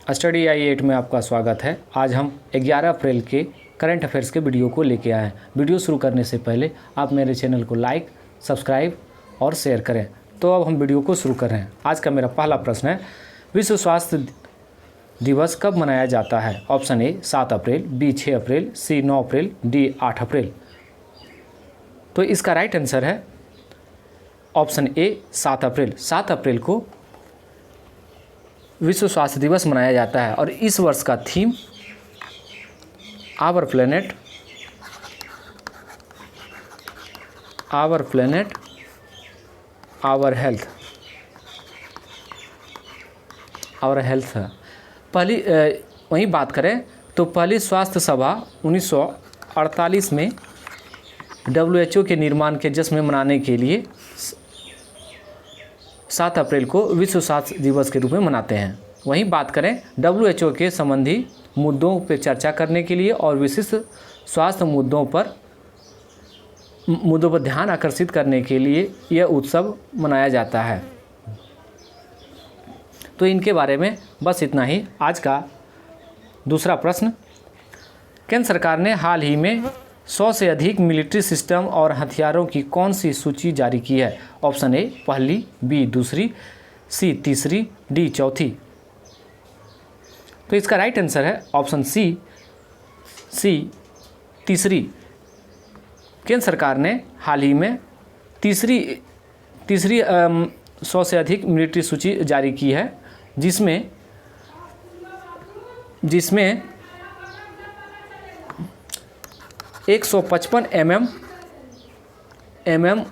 Study आई 8 में आपका स्वागत है। आज हम 11 अप्रैल के करंट अफेयर्स के वीडियो को लेके आए हैं। वीडियो शुरू करने से पहले आप मेरे चैनल को लाइक, सब्सक्राइब और शेयर करें। तो अब हम वीडियो को शुरू कर रहे हैं। आज का मेरा पहला प्रश्न है, विश्व स्वास्थ्य दिवस कब मनाया जाता है? Option A 7 April, B 6 April, C 9 April, D 8 April. तो इसका राइट आंसर है ऑप्शन ए 7 अप्रैल। 7 अप्रैल को विश्व स्वास्थ्य दिवस मनाया जाता है और इस वर्ष का theme our planet our health है। पहली वहीं बात करें तो पहली स्वास्थ्य सभा 1948 में WHO के निर्माण के जश्न में मनाने के लिए 7 अप्रैल को विश्व स्वास्थ्य दिवस के रूप में मनाते हैं। वहीं बात करें WHO के संबंधी मुद्दों पर चर्चा करने के लिए और विशिष्ट स्वास्थ्य मुद्दों पर ध्यान आकर्षित करने के लिए यह उत्सव मनाया जाता है। तो इनके बारे में बस इतना ही। आज का दूसरा प्रश्न, केंद्र सरकार ने हाल ही में 100 से अधिक मिलिट्री सिस्टम और हथियारों की कौन सी सूची जारी की है? ऑप्शन ए पहली, बी दूसरी, सी तीसरी, डी चौथी। तो इसका राइट आंसर है ऑप्शन सी तीसरी। केंद्र सरकार ने हाल ही में तीसरी 100 से अधिक मिलिट्री सूची जारी की है, जिसमें 155 mm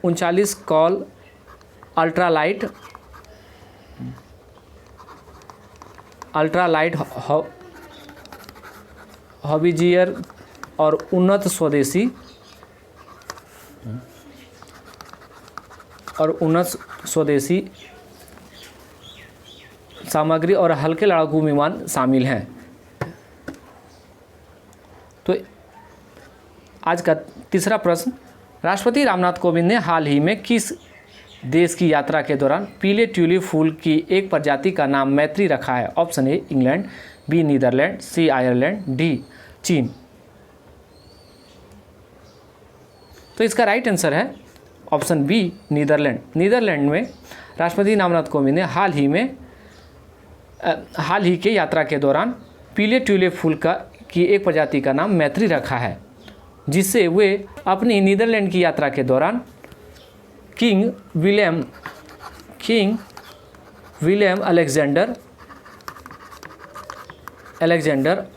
39 कॉल अल्ट्रालाइट हॉविजियर और उन्नत स्वदेशी सामग्री और हल्के लड़ाकू विमान शामिल हैं। तो आज का तीसरा प्रश्न, राष्ट्रपति रामनाथ कोविंद ने हाल ही में किस देश की यात्रा के दौरान पीले ट्यूलिप फूल की एक प्रजाति का नाम मैत्री रखा है? Option A England, B Netherland, C Ireland, D चीन। तो इसका राइट आंसर है ऑप्शन बी नीदरलैंड। नीदरलैंड में राष्ट्रपति रामनाथ कोविंद ने हाल ही के यात्रा के दौरान पीले ट्यूलिप फूल की एक प्रजाति का नाम मैत्री रखा है, जिससे वे अपनी नीदरलैंड की यात्रा के दौरान किंग विलियम अलेक्जेंडर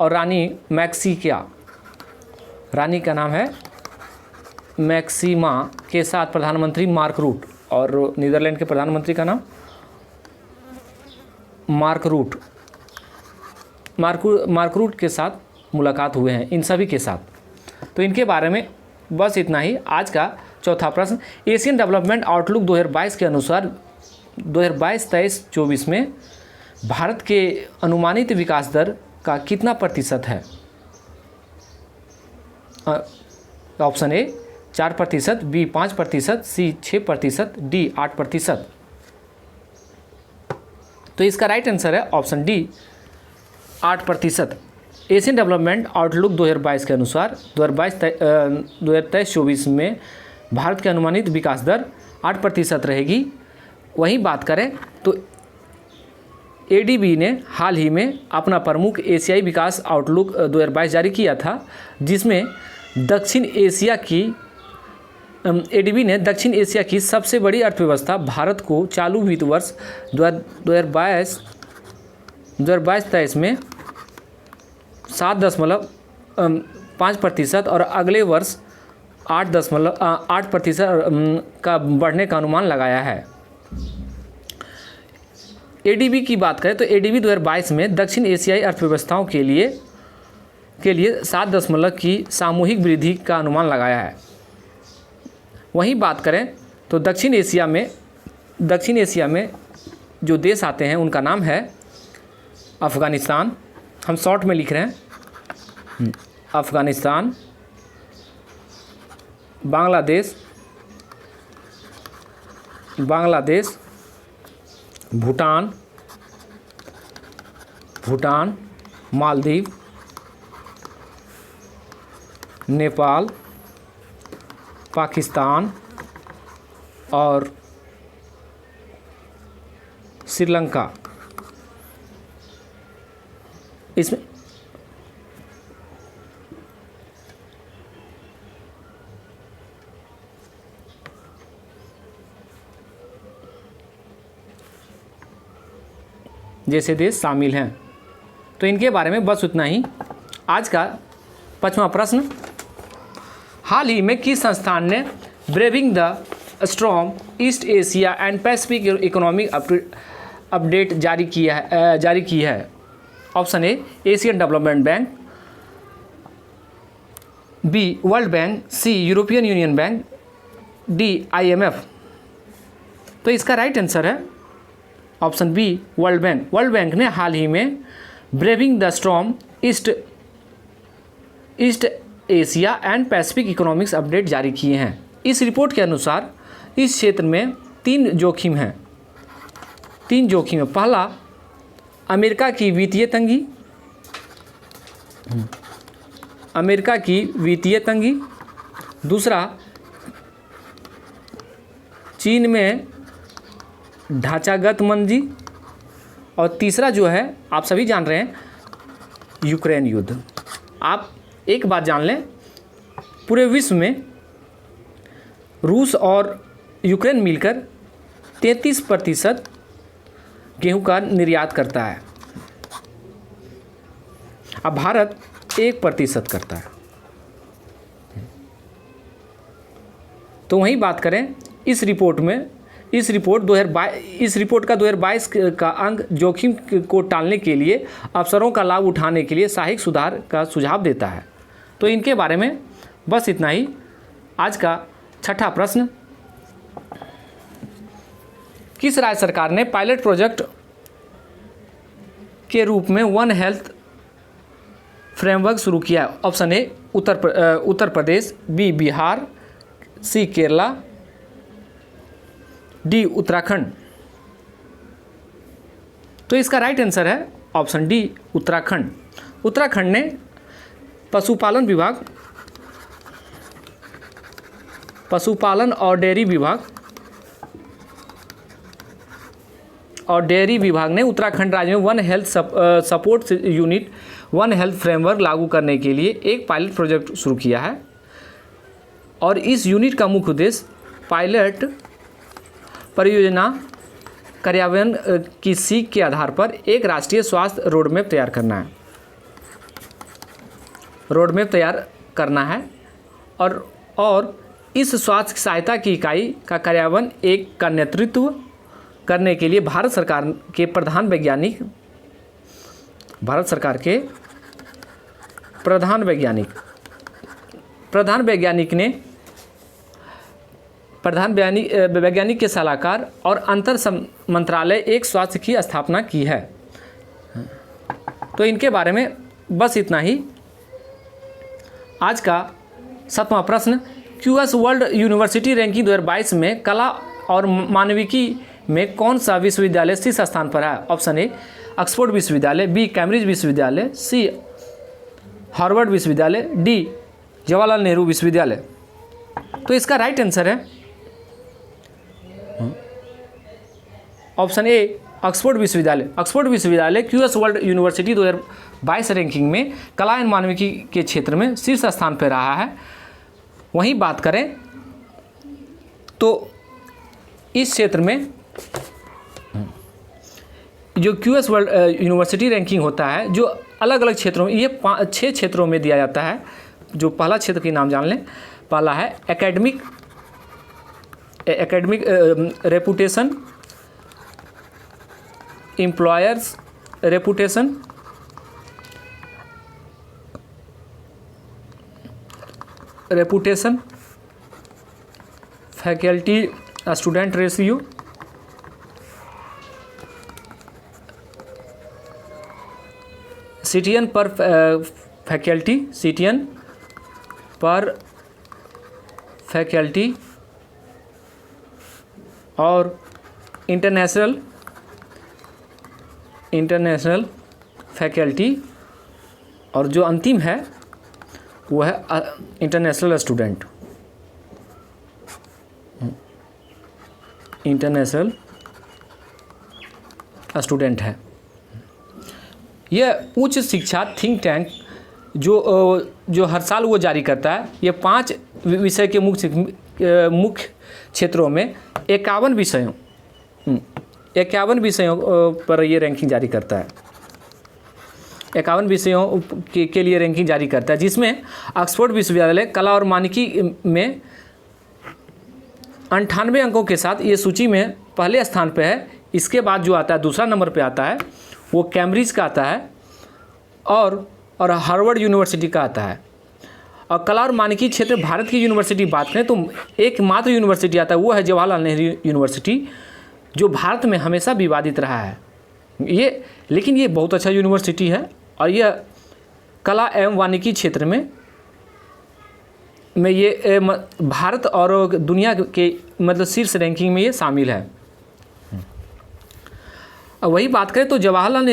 और रानी का नाम है मैक्सिमा के साथ प्रधानमंत्री मार्क रूट, और नीदरलैंड के प्रधानमंत्री का नाम मार्क रूट के साथ मुलाकात हुए हैं, इन सभी के साथ। तो इनके बारे में बस इतना ही। आज का चौथा प्रश्न, एशियन डेवलपमेंट आउटलुक 2022 के अनुसार 2022-23-24 में भारत के अनुमानित विकास दर का कितना प्रतिशत है? Option A 4%, B 5%, C 6%, D 8%। तो इसका राइट आंसर है option D 8%। Asian development outlook 2022 के अनुसार 2023-24 में भारत की अनुमानित विकास दर 8% रहेगी। वहीं बात करें तो ADB ने हाल ही में अपना प्रमुख एशियाई विकास आउटलुक 2022 जारी किया था, जिसमें ADB ने दक्षिण एशिया की सबसे बड़ी अर्थव्यवस्था भारत को चालू वित्त वर्ष 2022-23 में 7.5% और अगले वर्ष 8% का बढ़ने का अनुमान लगाया है। ADB की बात करें तो ADB 2022 में दक्षिण एशियाई अर्थव्यवस्थाओं के लिए 7 की सामूहिक वृद्धि का अनुमान लगाया है। वहीं बात करें तो दक्षिण एशिया में जो देश आते हैं उनका नाम है अफ़गानिस्तान। हम शॉर्ट में लिख रहे हैं अफ़गानिस्तान, बांग्लादेश, भूटान, भूटान, मालदीव, नेपाल, पाकिस्तान और श्रीलंका। इसमें जैसे देश शामिल हैं। तो इनके बारे में बस उतना ही। आज का 5वां प्रश्न, हाल ही में किस संस्थान ने braving the storm East Asia and Pacific economic update जारी की है? Option A Asian development bank, B world bank, C European union bank, D IMF। तो इसका राइट आंसर है option B world bank. World bank ने हाल ही में braving the storm East Asia and Pacific economics update जारी किए हैं। इस रिपोर्ट के अनुसार इस क्षेत्र में तीन जोखिम हैं। पहला, अमेरिका की वित्तीय तंगी, दूसरा चीन में ढांचागत मंदी, और तीसरा जो है आप सभी जान रहे हैं, यूक्रेन युद्ध। आप एक बात जान लें, पूरे विश्व में रूस और यूक्रेन मिलकर 33% गेहूं का निर्यात करता है। अब भारत 1% करता है। तो वहीं बात करें इस रिपोर्ट का 2022 का अंक जोखिम को टालने के लिए, अवसरों का लाभ उठाने के लिए साहसिक सुधार का सुझाव देता है। तो इनके बारे में बस इतना ही। आज का 6ठा प्रश्न, किस राज्य सरकार ने पायलट प्रोजेक्ट के रूप में वन हेल्थ फ्रेमवर्क शुरू किया? Option A Uttar Pradesh, B Bihar, C Kerala, D Uttarakhand. तो इसका राइट आंसर है ऑप्शन डी उत्तराखंड। उत्तराखंड ने पशुपालन और डेयरी विभाग ने उत्तराखंड राज्य में one health support unit one health framework लागू करने के लिए एक पायलट प्रोजेक्ट शुरू किया है। और इस यूनिट का मुख्य उद्देश्य पायलट परियोजना कार्यान्वयन की सीख के आधार पर एक राष्ट्रीय स्वास्थ्य रोडमैप तैयार करना है और इस स्वास्थ्य सहायता की इकाई का कार्यान्वयन का नेतृत्व करने के लिए भारत सरकार के प्रधान वैज्ञानिक के सलाहकार और अंतर मंत्रालय एक स्वास्थ्य की स्थापना की है। तो इनके बारे में बस इतना ही। आज का 7वां प्रश्न, QS वर्ल्ड यूनिवर्सिटी रैंकिंग 2022 में कला और मानविकी में कौन सा विश्वविद्यालय शीर्ष स्थान पर है? ऑप्शन ए ऑक्सफोर्ड विश्वविद्यालय, बी कैम्ब्रिज विश्वविद्यालय, सी हार्वर्ड विश्वविद्यालय, डी जवाहरलाल नेहरू विश्वविद्यालय। तो इसका राइट आंसर है ऑप्शन ए ऑक्सफोर्ड विश्वविद्यालय। ऑक्सफोर्ड विश्वविद्यालय QS वर्ल्ड यूनिवर्सिटी 2022 रैंकिंग में कला एवं मानविकी के क्षेत्र में शीर्ष स्थान पर रहा है। वहीं बात करें तो इस क्षेत्र में जो QS वर्ल्ड यूनिवर्सिटी रैंकिंग होता है, जो अलग अलग क्षेत्रों में, ये 6 क्षेत्रों में दिया जाता है। जो पहला क्षेत्र के नाम जान लें। पहला है academic reputation, employers reputation, faculty student ratio, citizen पर फैकल्टी और इंटरनेशनल फैकल्टी, और जो अंतिम है वो है इंटरनेशनल स्टूडेंट, इंटरनेशनल स्टूडेंट है। यह उच्च शिक्षा थिंक टैंक जो हर साल वो जारी करता है। ये 5 विषय के मुख्य क्षेत्रों में 51 विषयों पर ये रैंकिंग जारी करता है। 51 विषयों के लिए रैंकिंग जारी करता है, जिसमें ऑक्सफोर्ड विश्वविद्यालय कला और मानविकी में 98 अंकों के साथ ये सूची में पहले स्थान पे है। इसके बाद जो आता है दूसरा नंबर पे आता है वो कैम्ब्रिज का आता है और हार्वर्ड यूनिवर्सिटी का आता है। और कला और मानविकी क्षेत्र भारत की यूनिवर्सिटी बात करें तो एकमात्र यूनिवर्सिटी आता है, वो है जवाहरलाल नेहरू यूनिवर्सिटी, जो भारत में हमेशा विवादित रहा है। लेकिन ये बहुत अच्छा यूनिवर्सिटी है और यह कला एवं वानिकी क्षेत्र में ये भारत और दुनिया के मतलब शीर्ष रैंकिंग में ये शामिल है। अब वही बात करें तो जवाहरलाल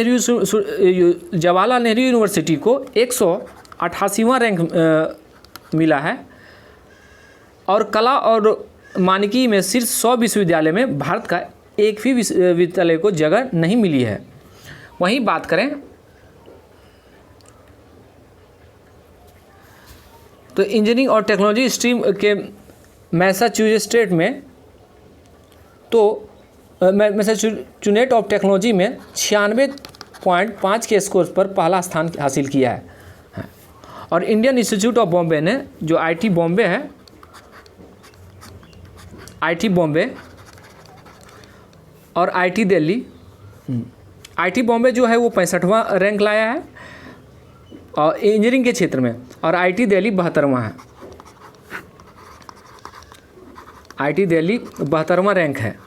नेहरू यूनिवर्सिटी को 188वां रैंक मिला है और कला और मानविकी में शीर्ष 100 विश्वविद्यालय में भारत का एक भी विश्वविद्यालय को जगह नहीं मिली है। वहीं बात करें तो इंजीनियरिंग और टेक्नोलॉजी स्ट्रीम के मैसाचुसेट्स में तो मैसाचुसेट्स ऑफ टेक्नोलॉजी में 96.5 के स्कोर पर पहला स्थान हासिल किया है। और इंडियन इंस्टीट्यूट ऑफ बॉम्बे ने जो आईटी बॉम्बे है, आईटी बॉम्बे और आईटी दिल्ली, आईटी बॉम्बे जो है वो 65वां रैंक लाया है और इंजीनियरिंग के क्षेत्र में, और आईटी दिल्ली 72वां है। आईटी दिल्ली 72वां रैंक है।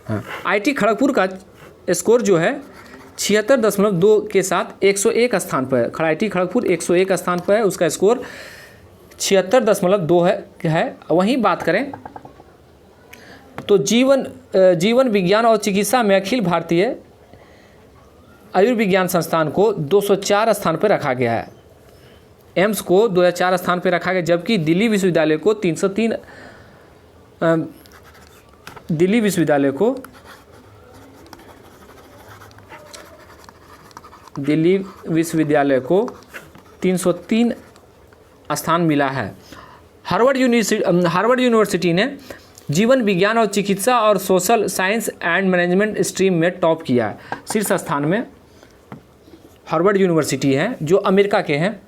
हाँ, आईटी खड़गपुर का स्कोर जो है 76.2 के साथ 101 स्थान पर है। आईटी खड़गपुर 101 स्थान पर है, उसका स्कोर 76.2 है। वहीं बात करें तो जीवन विज्ञान और चिकित्सा में अखिल भारतीय आयुर्विज्ञान संस्थान को 204 स्थान पर रखा गया है। एम्स को 2004 स्थान पर रखा गया, जबकि दिल्ली विश्वविद्यालय को 303 दिल्ली विश्वविद्यालय को 303 स्थान मिला है। हार्वर्ड यूनिवर्सिटी ने जीवन विज्ञान और चिकित्सा और social science and management stream में टॉप किया है। शीर्ष स्थान में हार्वर्ड यूनिवर्सिटी है जो अमेरिका के हैं।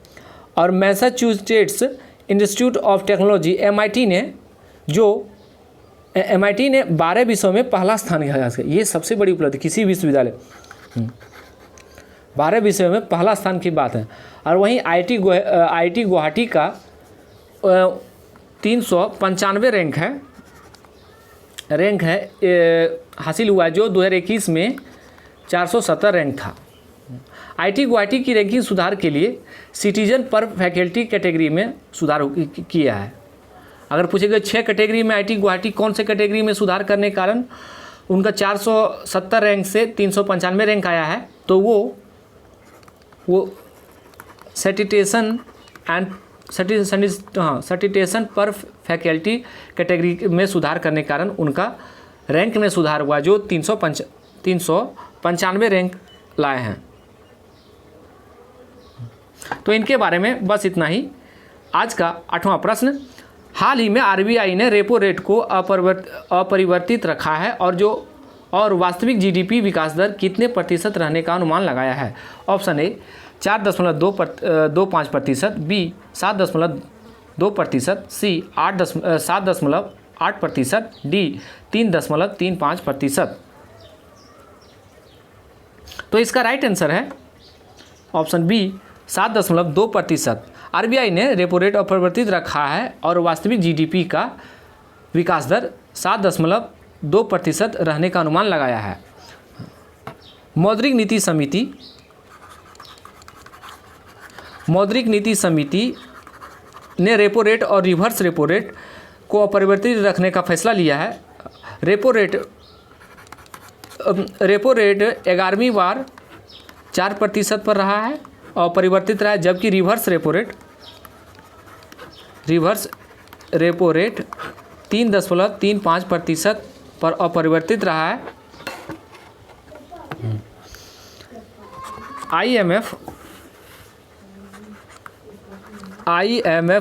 और Massachusetts institute of technology MIT ने 12 विषयों में पहला स्थान हासिल किया। ये सबसे बड़ी उपलब्धि किसी विश्वविद्यालय, 12 विषयों में पहला स्थान की बात है। और वहीं IIT गुवाहाटी का 395 रैंक है हासिल हुआ है, जो 2021 में 470 रैंक था। IIT गुवाहाटी की रैंकिंग सुधार के लिए सिटीजन पर फैकल्टी कैटेगरी में सुधार किया है। अगर पूछेगा 6 कैटेगरी में IIT गुवाहाटी कौन से कैटेगरी में सुधार करने के कारण उनका 470 रैंक से 395 रैंक आया है, तो वो सैटिटेशन पर फैकल्टी कैटेगरी में सुधार करने के कारण उनका रैंक में सुधार हुआ, जो 395 रैंक लाए हैं। तो इनके बारे में बस इतना ही। आज का 8वां प्रश्न, हाल ही में RBI ने रेपो रेट को अपरिवर्तित रखा है और वास्तविक GDP विकास दर कितने प्रतिशत रहने का अनुमान लगाया है? Option A 4.25%, B 7.2%, C 7.8%, D 3.35%। तो इसका राइट आंसर है ऑप्शन बी 7.2%। RBI ने रेपो रेट अपरिवर्तित रखा है और वास्तविक GDP का विकास दर 7.2% रहने का अनुमान लगाया है। मौद्रिक नीति समिति ने रेपो रेट और रिवर्स रेपो रेट को अपरिवर्तित रखने का फैसला लिया है। रेपो रेट 11वीं बार 4% पर रहा है और परिवर्तित रहा है, जबकि रिवर्स रेपो रेट 3.35% पर अपरिवर्तित रहा है। IMF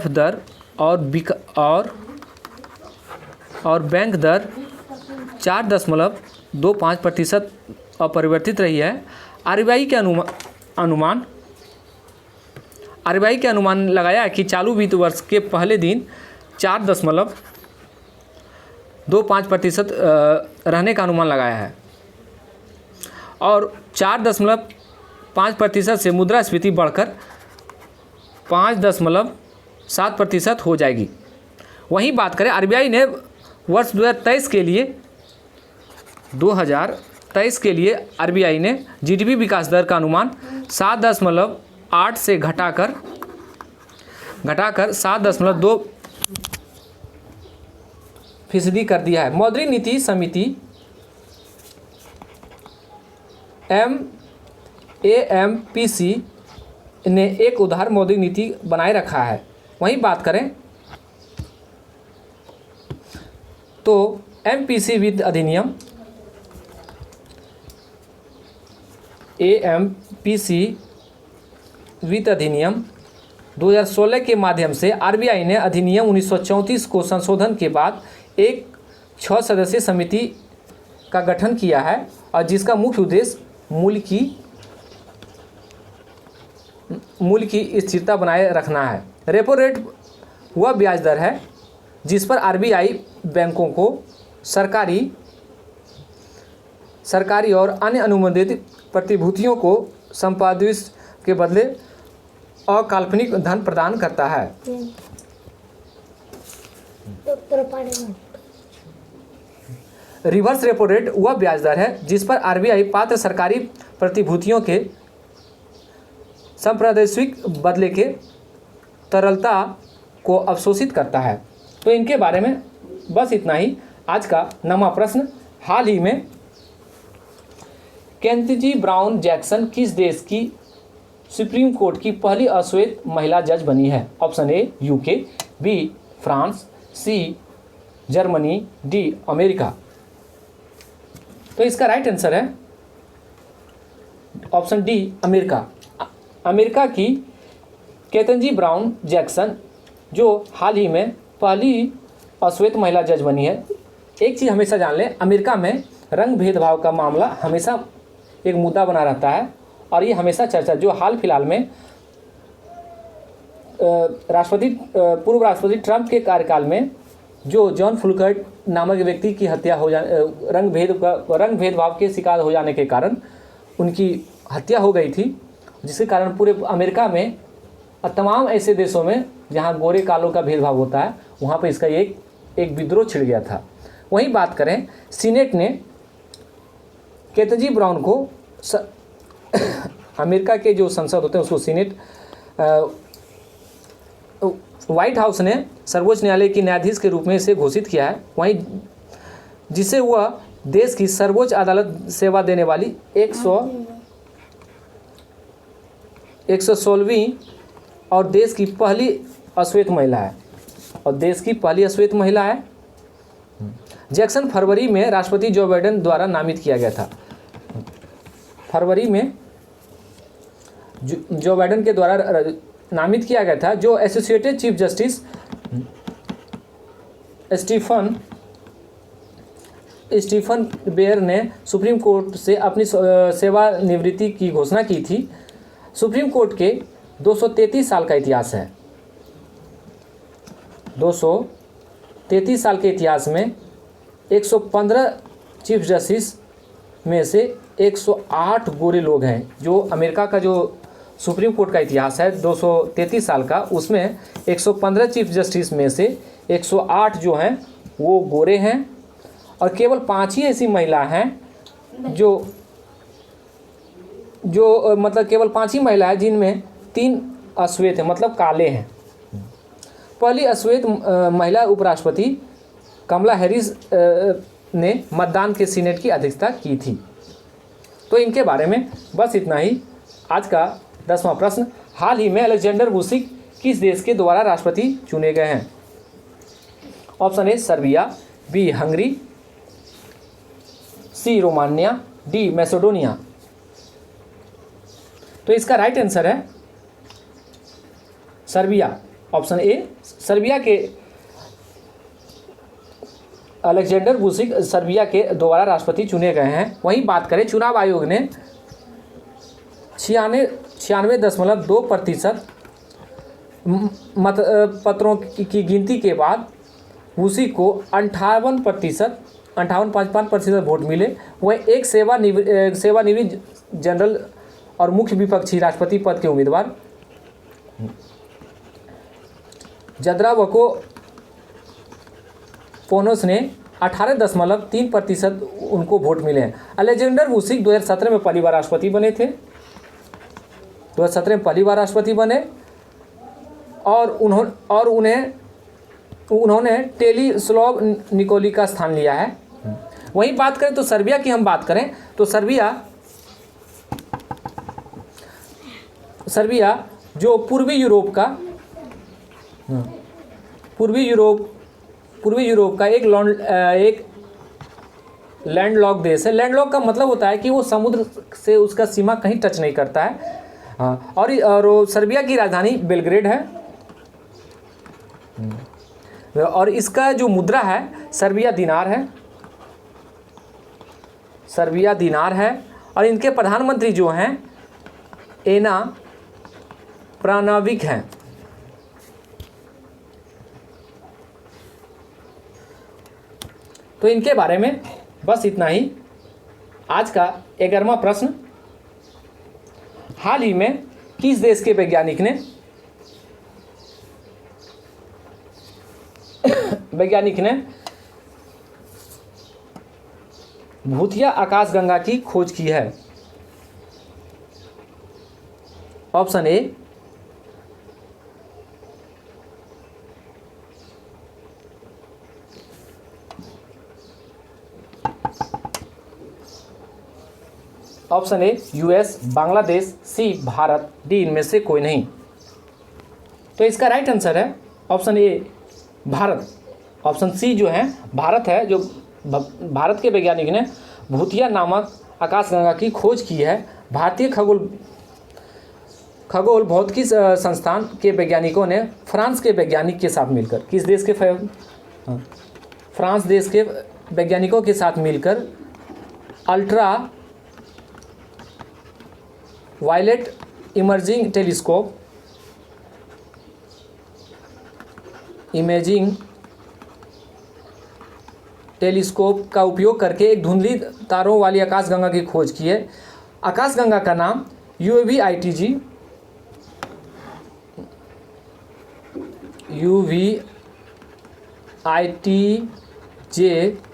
दर और बैंक दर 4.25% अपरिवर्तित रही है। RBI के अनुमान लगाया है कि चालू वित्त वर्ष के पहले दिन 4.25% रहने का अनुमान लगाया है और 4.5% से मुद्रास्फीति बढ़कर 5.7% हो जाएगी। वहीं बात करें RBI ने वर्ष 2023 के लिए RBI ने GDP विकास दर का अनुमान 7.8 से घटाकर 7.2% कर दिया है। मौद्रिक नीति समिति AMPC ने एक उदार मौद्रिक नीति बनाए रखा है। वहीं बात करें तो AMPC वित्त अधिनियम वित्त अधिनियम 2016 के माध्यम से RBI ने अधिनियम 1934 को संशोधन के बाद एक 6 सदस्यीय समिति का गठन किया है और जिसका मुख्य उद्देश्य मूल्य की स्थिरता बनाए रखना है। रेपो रेट वह ब्याज दर है जिस पर RBI बैंकों को सरकारी और अन्य अनुबंधित प्रतिभूतियों को संपादित के बदले अकाल्पनिक धन प्रदान करता है। रिवर्स रेपो रेट वह ब्याज दर है जिस पर RBI पात्र सरकारी प्रतिभूतियों के संपादित बदले के तरलता को अवशोषित करता है। तो इनके बारे में बस इतना ही। आज का नवा प्रश्न, हाल ही में केंटकी ब्राउन जैक्सन किस देश की सुप्रीम कोर्ट की पहली अश्वेत महिला जज बनी है? ऑप्शन ए UK, B France, C Germany, D America. तो इसका राइट आंसर है ऑप्शन D अमेरिका। अमेरिका की केंटकी ब्राउन जैक्सन जो हाल ही में पहली अश्वेत महिला जज बनी है। एक चीज़ हमेशा जान लें, अमेरिका में रंग भेदभाव का मामला हमेशा एक मुद्दा बना रहता है और ये हमेशा चर्चा, जो हाल फिलहाल में पूर्व राष्ट्रपति ट्रंप के कार्यकाल में जो जॉन फुलकर्ट नामक व्यक्ति की हत्या हो जाने, रंग भेदभाव के शिकार हो जाने के कारण उनकी हत्या हो गई थी, जिसके कारण पूरे अमेरिका में तमाम ऐसे देशों में जहां गोरे कालों का भेदभाव होता है वहां पर इसका एक विद्रोह छिड़ गया था। वहीं बात करें, सीनेट ने केंटकी ब्राउन को अमेरिका के जो संसद होते हैं उसको सीनेट, व्हाइट हाउस ने सर्वोच्च न्यायालय की न्यायाधीश के रूप में इसे घोषित किया है। वहीं जिसे वह देश की सर्वोच्च अदालत सेवा देने वाली 116वीं और देश की पहली अश्वेत महिला है। जैक्सन फरवरी में राष्ट्रपति जो बाइडेन द्वारा नामित किया गया था। फरवरी में जो बाइडेन के द्वारा नामित किया गया था, जो associated chief justice Stephen Breyer ने सुप्रीम कोर्ट से अपनी सेवानिवृत्ति की घोषणा की थी। सुप्रीम कोर्ट के 233 साल का इतिहास है। 233 साल के इतिहास में 115 चीफ जस्टिस में से 108 गोरे लोग हैं। जो अमेरिका का जो सुप्रीम कोर्ट का इतिहास है 233 साल का, उसमें 115 चीफ जस्टिस में से 108 जो हैं वो गोरे हैं और केवल 5 ही ऐसी महिला हैं जो मतलब केवल 5 ही महिला है जिनमें 3 अश्वेत हैं, मतलब काले हैं। पहली अश्वेत महिला उपराष्ट्रपति कमला हैरिस ने मतदान के सीनेट की अध्यक्षता की थी। तो इनके बारे में बस इतना ही। आज का 10वां प्रश्न, हाल ही में अलेक्जेंडर वुसिक किस देश के द्वारा राष्ट्रपति चुने गए हैं? Option A Serbia, B Hungary, C Romania, D Macedonia. तो इसका राइट आंसर है सर्बिया, ऑप्शन ए। सर्बिया के अलेक्जेंडर वुसिक सर्बिया के द्वारा राष्ट्रपति चुने गए हैं। वहीं बात करें चुनाव आयोग ने 96.2% मत पत्रों की गिनती के बाद वुसिक को 58.55% वोट मिले। वह एक सेवानिवृत्त जनरल और मुख्य विपक्षी राष्ट्रपति पद के उम्मीदवार जद्रावको पोनोस ने 18.3% उनको वोट मिले हैं। अलेक्जेंडर वुसिक 2017 में पहली बार राष्ट्रपति बने थे, 2017 में पहली बार राष्ट्रपति बने और उन्होंने टेलिस्लॉव निकोली का स्थान लिया है। वहीं बात करें तो सर्बिया की हम बात करें तो सर्बिया जो पूर्वी यूरोप का एक लैंडलॉक देश है। लैंडलॉक का मतलब होता है कि वो समुद्र से उसका सीमा कहीं टच नहीं करता है। हाँ, और सर्बिया की राजधानी बेलग्रेड है और इसका जो मुद्रा है सर्बिया दिनार है और इनके प्रधानमंत्री जो हैं एना प्रानाविक हैं। तो इनके बारे में बस इतना ही। आज का 11वां प्रश्न, हाल ही में किस देश के वैज्ञानिक ने भूतिया आकाशगंगा की खोज की है? Option A US, Bangladesh, C Bharat, D इनमें से कोई नहीं। तो इसका राइट आंसर है option A Bharat. Option C जो है भारत है, जो भारत के वैज्ञानिक ने भूतिया नामक आकाशगंगा की खोज की है। भारतीय खगोल भौतिकी संस्थान के वैज्ञानिकों ने फ्रांस के वैज्ञानिक के साथ मिलकर फ्रांस देश के वैज्ञानिकों के साथ मिलकर अल्ट्रा वायलेट इमर्जिंग टेलीस्कोप का उपयोग करके एक धुंधली तारों वाली आकाशगंगा की खोज की है। आकाशगंगा का नाम UVITJ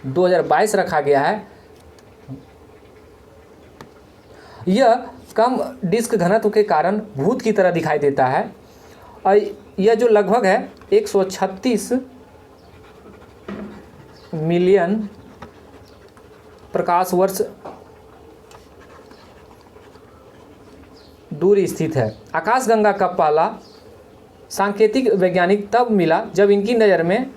2022 रखा गया है। यह कम डिस्क घनत्व के कारण भूत की तरह दिखाई देता है और यह जो लगभग है 136 मिलियन प्रकाश वर्ष दूर स्थित है। आकाशगंगा का पहला सांकेतिक वैज्ञानिक तब मिला जब इनकी नज़र में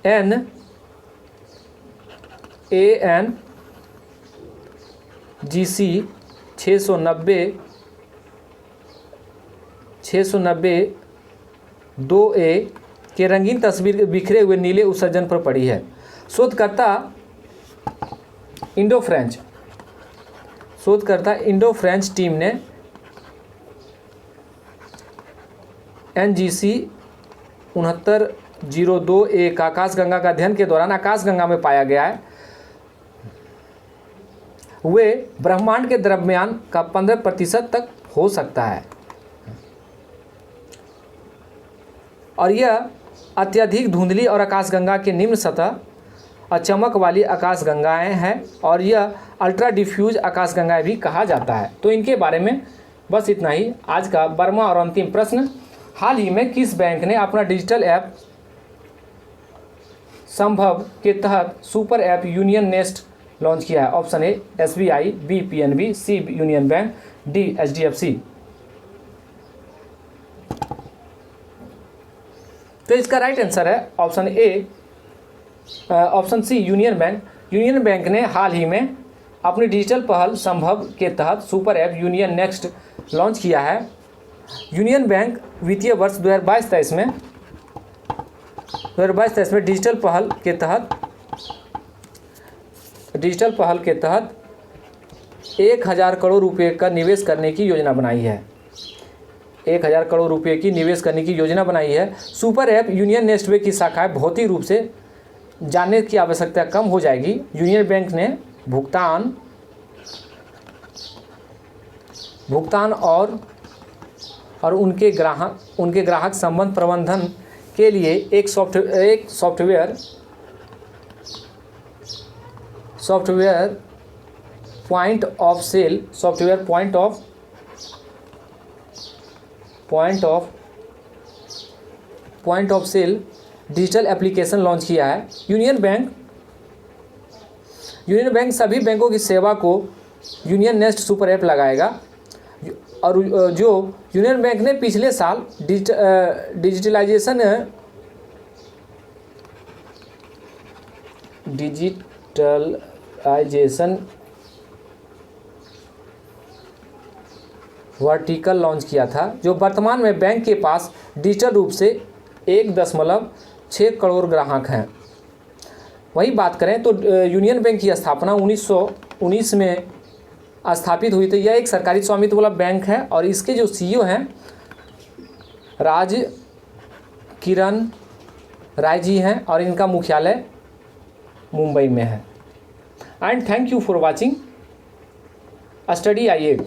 NANGC 690 2A के रंगीन तस्वीर बिखरे हुए नीले उत्सर्जन पर पड़ी है। शोधकर्ता इंडो फ्रेंच टीम ने NGC 6902A का आकाशगंगा का अध्ययन के दौरान आकाशगंगा में पाया गया है। वे ब्रह्मांड के द्रव्यमान का 15% तक हो सकता है और यह अत्यधिक धुंधली और आकाशगंगा के निम्न सतह और चमक वाली आकाशगंगाएं हैं और यह अल्ट्रा डिफ्यूज आकाशगंगाएं भी कहा जाता है। तो इनके बारे में बस इतना ही। आज का 12वां और अंतिम प्रश्न, हाल ही में किस बैंक ने अपना डिजिटल ऐप संभव के तहत super app union nest launch किया है? Option A SBI, B PNB, C union bank, D HDFC। तो इसका राइट आंसर है option C union bank. Union bank ने हाल ही में अपनी डिजिटल पहल संभव के तहत super app union next launch किया है। यूनियन बैंक वित्तीय वर्ष 2022-23 में डिजिटल पहल के तहत 1000 करोड़ रुपए का निवेश करने की योजना बनाई है। 1000 करोड़ रुपए की निवेश करने की योजना बनाई है। सुपर ऐप यूनियन नेक्स्ट वे की शाखाएं भौतिक रूप से जानने की आवश्यकता कम हो जाएगी। यूनियन बैंक ने भुगतान और उनके ग्राहक संबंध प्रबंधन के लिए एक software point of sale digital application launch किया है। यूनियन बैंक सभी बैंकों की सेवा को यूनियन नेक्स्ट सुपर ऐप लगाएगा और जो यूनियन बैंक ने पिछले साल डिजिटलाइजेशन वर्टिकल लॉन्च किया था, जो वर्तमान में बैंक के पास डिजिटल रूप से 1.6 करोड़ ग्राहक हैं। वही बात करें तो यूनियन बैंक की स्थापना 1919 में स्थापित हुई। तो यह एक सरकारी स्वामित्व वाला बैंक है और इसके जो CEO हैं राज किरण राय जी हैं और इनका मुख्यालय मुंबई में है। And thank you for watching study IAS।